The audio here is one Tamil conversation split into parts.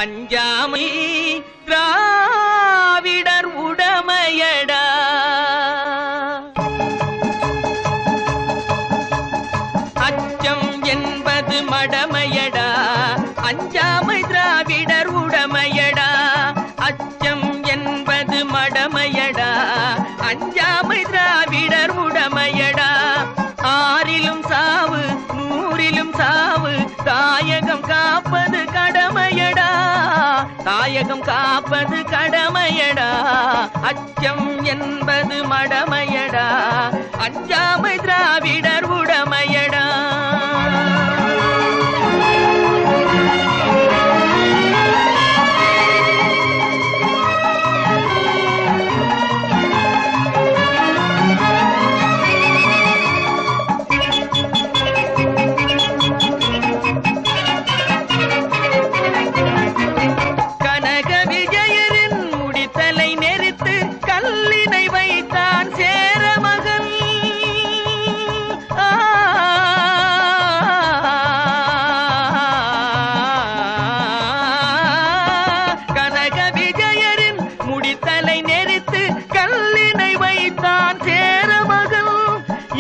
அஞ்சாமை திராவிடர் உடமையடா. அச்சம் என்பது மடமையடா, அஞ்சாமை திராவிடர் உடமையடா. அச்சம் என்பது மடமையடா, அஞ்சாமை திராவிடர் உடமையடா. ஆறிலும் சாவு நூறிலும் சாவு, தாயகம் காப்பது கடமையடா, தாயகம் காப்பது கடமையடா. அச்சம் என்பது மடமையடா, அஞ்சாமை திராவிடர் உடமையடா.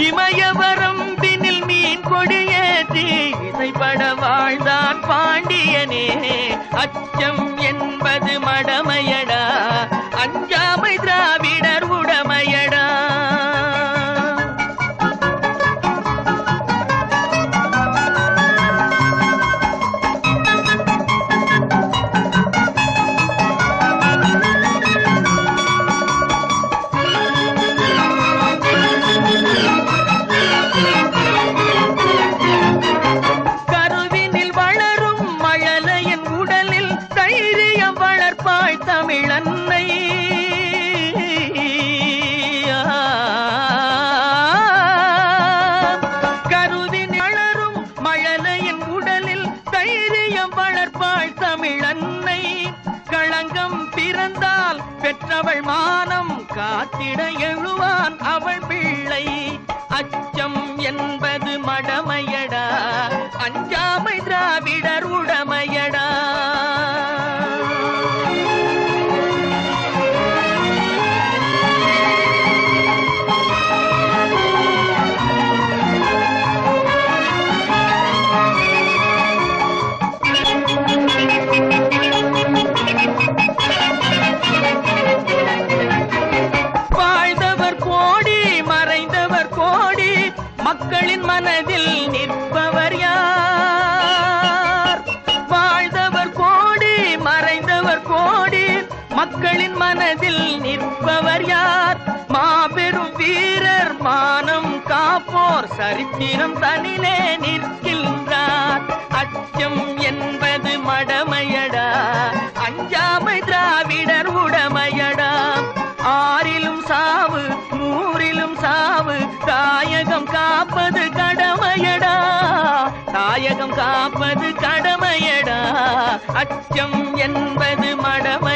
இமயவரம்பினில் மீன் கொடியேற்றி இசைப்பட வாழ்ந்தான் பாண்டியனே. அச்சம் என்பது மடமையடா, அஞ்சாமை திராவிடர் உடமையடா. தமிழன்னை கருவின் வளரும் மழலையின் உடலில் தைரியம் வளர்ப்பாள் தமிழன்னை. களங்கம் பிறந்தால் பெற்றவள் மானம் காத்திட எழுவான் அவள் பிள்ளை. அச்சம் என்பது மடமையடா, அஞ்சாமை திராவிடர் உடமையடா. மக்களின் மனதில் நிற்பவர் யார்? வாழ்ந்தவர் கோடி மறைந்தவர் கோடி, மக்களின் மனதில் நிற்பவர் யார்? மாபெரும் வீரர் மானம் காப்போர் சரித்திரம் தனிலே நிற்கின்றார். அச்சம் என்பது மடமையடா, அஞ்சாமை திராவிடர் உடமையடா. ஆறிலும் சாவு நூறிலும் சாவு, தாயகம் காப்பது கடமையடா, தாயகம் காப்பது கடமையடா. அச்சம் என்பது மடமை